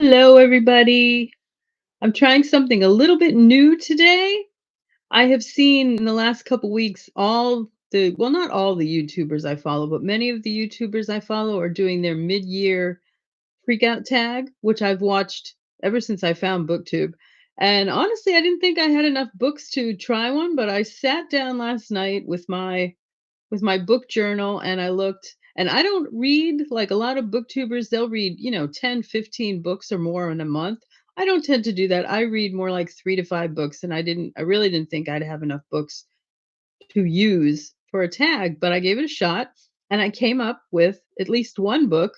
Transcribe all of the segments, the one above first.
Hello, everybody. I'm trying something a little bit new today. I have seen in the last couple weeks well, not all the YouTubers I follow, but many of the YouTubers I follow are doing their mid-year Freakout tag, which I've watched ever since I found BookTube. And honestly, I didn't think I had enough books to try one, but I sat down last night with my book journal and I looked, and I don't read like a lot of booktubers. They'll read, 10, 15 books or more in a month. I don't tend to do that. I read more like 3 to 5 books, and I really didn't think I'd have enough books to use for a tag, but I gave it a shot and I came up with at least one book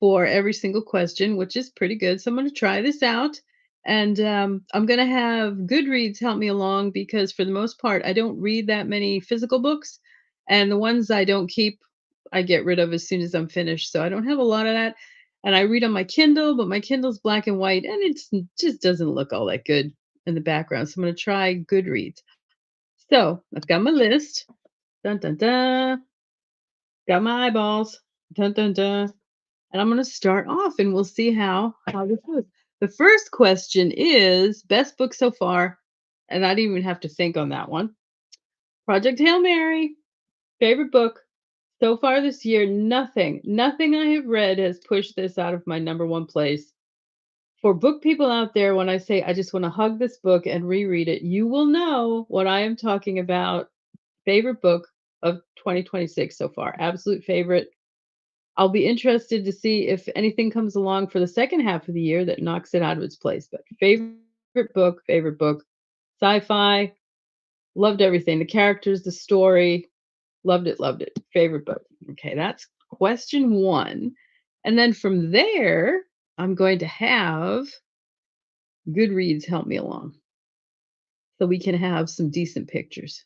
for every single question, which is pretty good. So I'm going to try this out. And I'm going to have Goodreads help me along because, for the most part, I don't read that many physical books. And the ones I don't keep, I get rid of as soon as I'm finished. So I don't have a lot of that. And I read on my Kindle, but my Kindle's black and white and just doesn't look all that good in the background. So I'm going to try Goodreads. So I've got my list. Dun dun dun. Got my eyeballs. Dun dun dun. And I'm gonna start off and we'll see how this goes. The first question is best book so far, and I didn't even have to think on that one. Project Hail Mary, favorite book so far this year. Nothing I have read has pushed this out of my number one place. For book people out there, when I say I just want to hug this book and reread it, you will know what I am talking about. Favorite book of 2026 so far. Absolute favorite. I'll be interested to see if anything comes along for the second half of the year that knocks it out of its place. But favorite book, sci-fi, loved everything. The characters, the story, loved it. Favorite book. Okay, that's question one. And then from there, I'm going to have Goodreads help me along so we can have some decent pictures.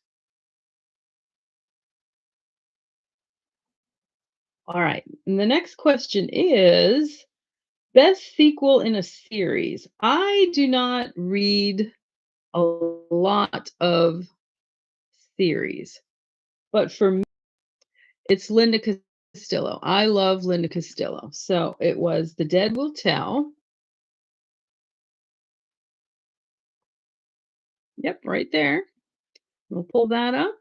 All right. And the next question is best sequel in a series. I do not read a lot of series, but for me, it's Linda Castillo. I love Linda Castillo. So it was The Dead Will Tell. Yep, right there. We'll pull that up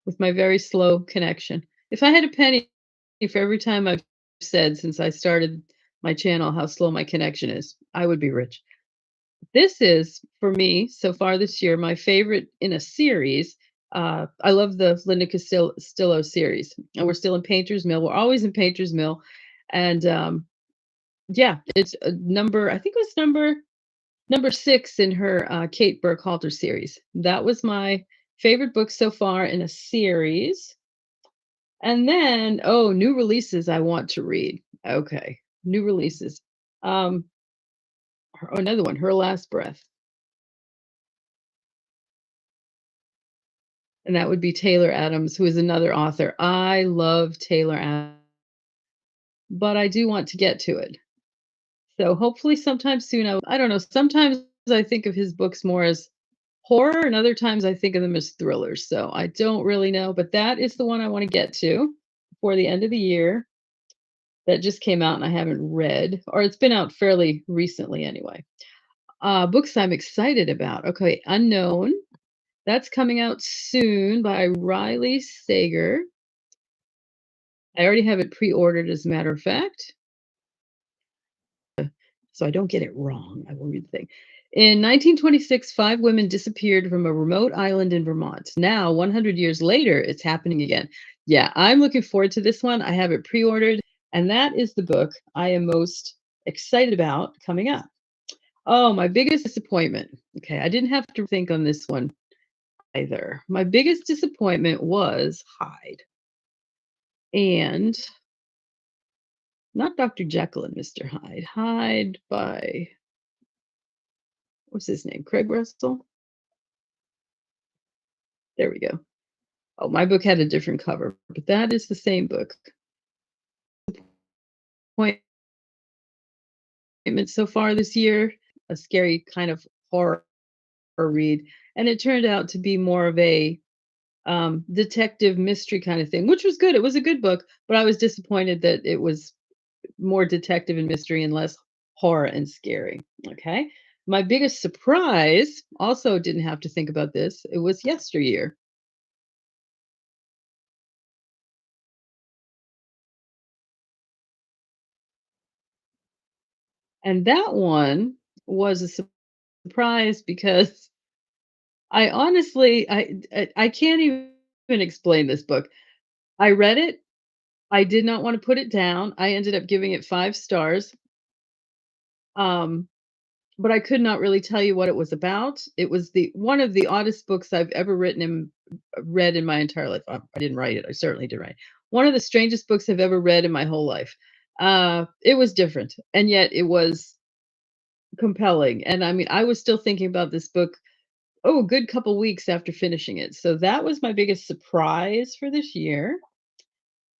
with my very slow connection. If I had a penny for every time I've said since I started my channel how slow my connection is, I would be rich. This is, for me, so far this year, my favorite in a series. I love the Linda Castillo series, and we're still in Painter's Mill. We're always in Painter's Mill, and yeah, it's a number. I think it was number 6 in her Kate Burkhalter series. That was my favorite book so far in a series. And then, oh, new releases I want to read. Okay, new releases. Um, another one, Her Last Breath. And that would be Taylor Adams, who is another author. I love Taylor Adams, but I do want to get to it. So hopefully sometime soon. I don't know. Sometimes I think of his books more as horror, and other times I think of them as thrillers. So I don't really know, but that is the one I want to get to before the end of the year. That just came out and I haven't read, or it's been out fairly recently anyway. Books I'm excited about. Okay, Unknown. That's coming out soon by Riley Sager. I already have it pre-ordered, as a matter of fact, so I don't get it wrong. I will read the thing. In 1926, 5 women disappeared from a remote island in Vermont. Now, 100 years later, it's happening again. Yeah, I'm looking forward to this one. I have it pre-ordered, and that is the book I am most excited about coming up. Oh, my biggest disappointment. Okay, I didn't have to think on this one either. My biggest disappointment was Hyde. And not Dr. Jekyll and Mr. Hyde. Hyde by what's his name? Craig Russell? There we go. Oh, my book had a different cover, but that is the same book. Appointment so far this year, a scary kind of horror read, and it turned out to be more of a detective mystery kind of thing, which was good. It was a good book, but I was disappointed that it was more detective and mystery and less horror and scary. Okay. My biggest surprise also didn't have to think about this. It was Yesteryear. And that one was a surprise because I honestly I can't even explain this book. I read it. I did not want to put it down. I ended up giving it 5 stars. Um but I could not really tell you what it was about. It was the one of the oddest books I've ever written in read in my entire life. I didn't write it. I certainly didn't write it. One of the strangest books I've ever read in my whole life. It was different, and yet it was compelling. And I mean, I was still thinking about this book, oh, a good couple weeks after finishing it. So that was my biggest surprise for this year.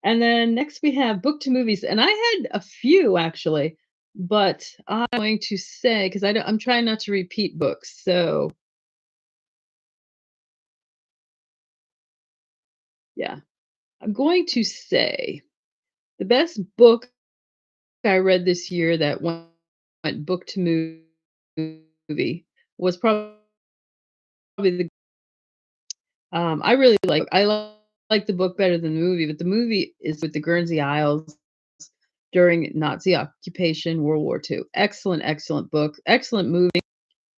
And then next we have book to movies, and I had a few actually, but I'm going to say because I'm trying not to repeat books. So yeah, I'm going to say the best book I read this year that went book to movie was probably the. I really like the book better than the movie, but the movie is with the Guernsey Isles during Nazi occupation, World War II. Excellent, excellent book, excellent movie.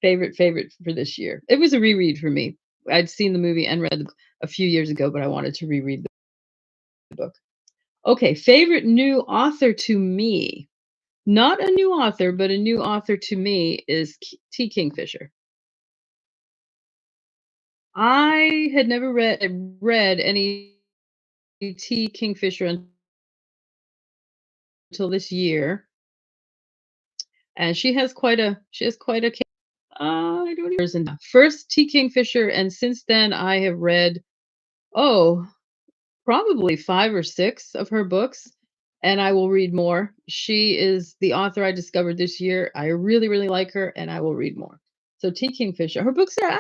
Favorite for this year. It was a reread for me. I'd seen the movie and read the book a few years ago, but I wanted to reread the book. Okay, favorite new author to me. Not a new author, but a new author to me is T. Kingfisher. I had never read any T. Kingfisher until this year, and she has quite a I don't even first T. Kingfisher, and since then I have read oh probably 5 or 6 of her books, and I will read more. She is the author I discovered this year. I really, really like her, and I will read more. So T. Kingfisher, her books are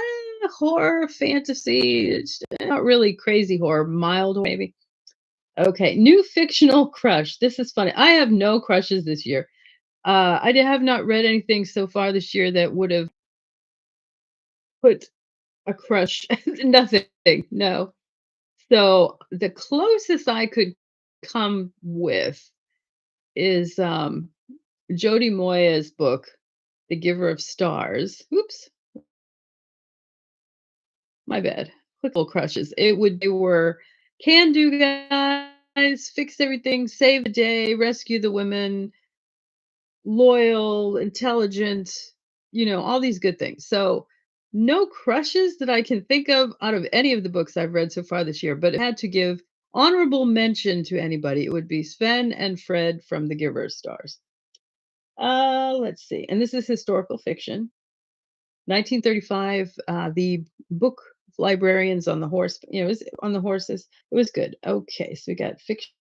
horror, fantasy. It's not really crazy horror, mild maybe. Okay, new fictional crush. This is funny. I have no crushes this year. Have not read anything so far this year that would have put a crush. Nothing. No. So the closest I could come with is Jody Moya's book, The Giver of Stars. Oops, my bad. Quick little crushes. They were can do guys, fix everything, save the day, rescue the women, loyal, intelligent, all these good things. So no crushes that I can think of out of any of the books I've read so far this year, but if I had to give honorable mention to anybody, it would be Sven and Fred from The Giver of Stars. Let's see. And this is historical fiction. 1935, the book librarians on the horse, it was on the horses. It was good. Okay, so we got fiction.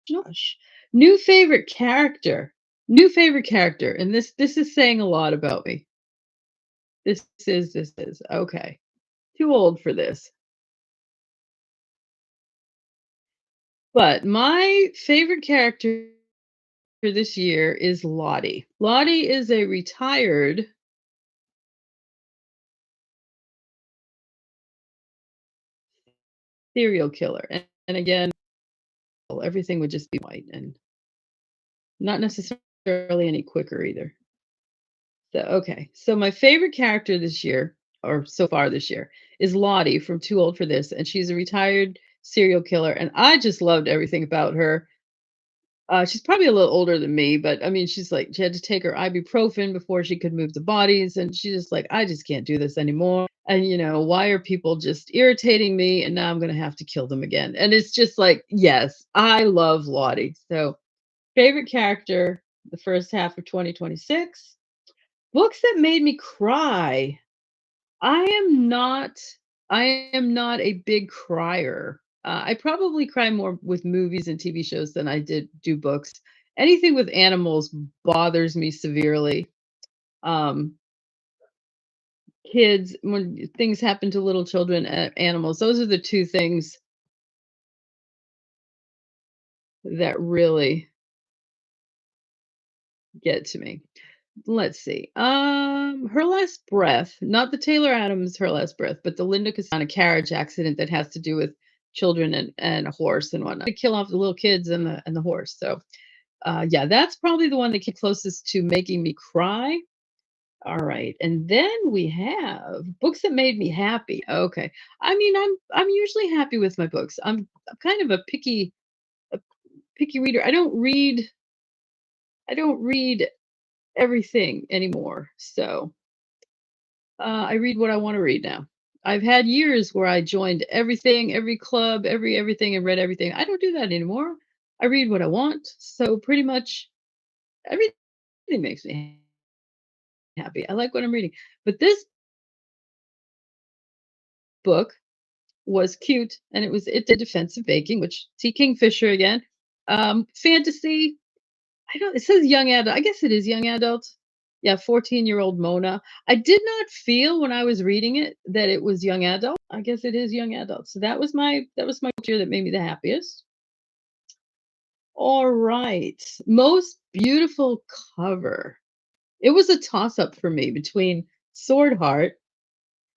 Gosh. New favorite character. New favorite character. And this is saying a lot about me. This is. Okay. Too old for this. But my favorite character for this year is Lottie. Lottie is a retired serial killer. And again, everything would just be white and not necessarily any quicker either. So, okay. So my favorite character this year, or so far this year, is Lottie from Too Old for This, and she's a retired serial killer, and I just loved everything about her. She's probably a little older than me, but I mean, she had to take her ibuprofen before she could move the bodies, and she's just like, I just can't do this anymore. And why are people just irritating me? And now I'm gonna have to kill them again. And it's just like, yes, I love Lottie. So favorite character, the first half of 2026. Books that made me cry. I am not I am not a big crier. I probably cry more with movies and TV shows than I did do books. Anything with animals bothers me severely. Um, kids, when things happen to little children, animals. Those are the 2 things that really get to me. Let's see. Her Last Breath, not the Taylor Adams Her Last Breath, but the Linda Casana carriage accident that has to do with children and a horse and whatnot. They kill off the little kids and the horse. So, yeah, that's probably the one that came closest to making me cry. All right, and then we have books that made me happy. Okay, I mean, I'm usually happy with my books. I'm kind of a picky reader. I don't read everything anymore. So I read what I want to read now. I've had years where I joined everything, every club, everything, and read everything. I don't do that anymore. I read what I want. So pretty much everything makes me happy. I like what I'm reading. But this book was cute, and it did defensive baking, which T. Kingfisher again. Fantasy. I don't. It says young adult. I guess it is young adult. Yeah, 14-year-old Mona. I did not feel when I was reading it that it was young adult. I guess it is young adult. So that was my year that made me the happiest. All right. Most beautiful cover. It was a toss up for me between Sword Heart,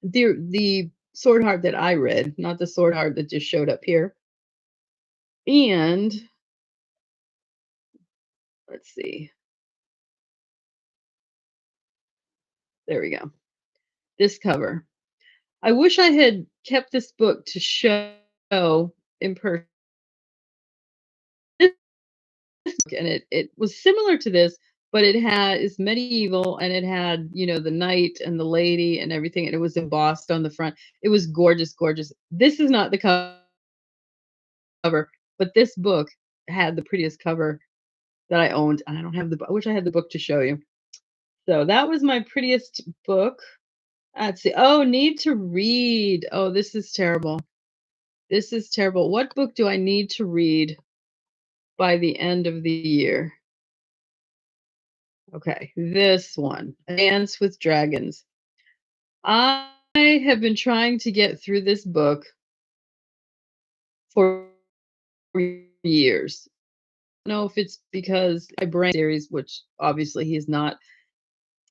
the Sword Heart that I read, not the Sword Heart that just showed up here. And let's see. There we go. This cover. I wish I had kept this book to show in person. And it was similar to this, but it had is medieval and it had, the knight and the lady and everything, and it was embossed on the front. It was gorgeous, gorgeous. This is not the cover, but this book had the prettiest cover that I owned, and I don't have I wish I had the book to show you. So that was my prettiest book. Let's see. Oh, need to read. Oh, this is terrible. This is terrible. What book do I need to read by the end of the year? Okay, this one, Dance with Dragons. I have been trying to get through this book for years. I don't know if it's because I brain series, which obviously he's not.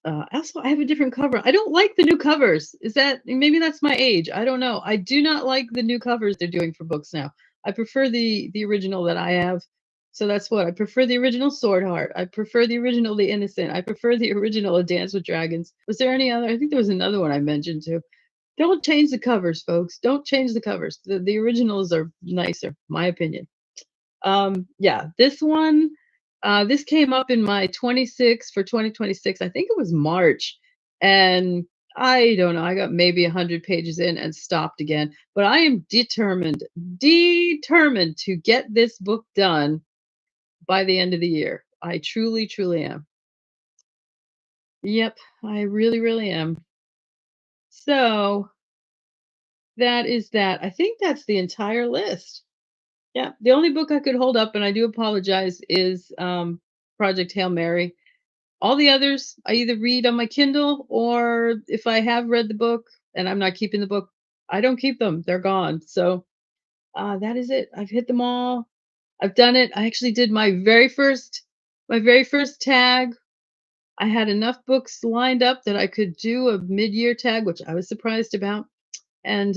Also, I have a different cover. I don't like the new covers. Is that maybe that's my age? I don't know. I do not like the new covers they're doing for books now. I prefer the original that I have. So that's what I prefer, the original Sword Heart. I prefer the original The Innocent. I prefer the original A Dance with Dragons. Was there any other? I think there was another one I mentioned too. Don't change the covers, folks. Don't change the covers. The originals are nicer, my opinion. Yeah, this one, this came up in my 26 for 2026. I think it was March. And I don't know, I got maybe 100 pages in and stopped again. But I am determined to get this book done by the end of the year. I truly, truly am. Yep, I really, really am. So that is that. I think that's the entire list. Yeah, the only book I could hold up, and I do apologize, is Project Hail Mary. All the others I either read on my Kindle, or if I have read the book and I'm not keeping the book, I don't keep them. They're gone. So that is it. I've hit them all. I've done it. I actually did my very first tag. I had enough books lined up that I could do a mid-year tag, which I was surprised about. And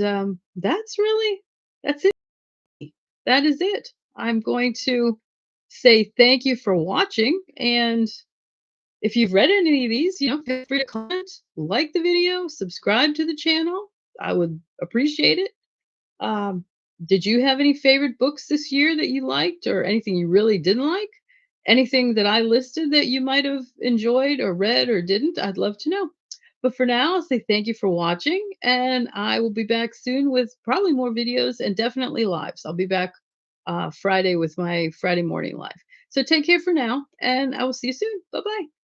that's it. That is it. I'm going to say thank you for watching. And if you've read any of these, feel free to comment, like the video, subscribe to the channel. I would appreciate it. Um, did you have any favorite books this year that you liked, or anything you really didn't like? Anything that I listed that you might have enjoyed or read or didn't? I'd love to know. But for now, I'll say thank you for watching, and I will be back soon with probably more videos and definitely lives. I'll be back Friday with my Friday morning live. So take care for now, and I will see you soon. Bye bye.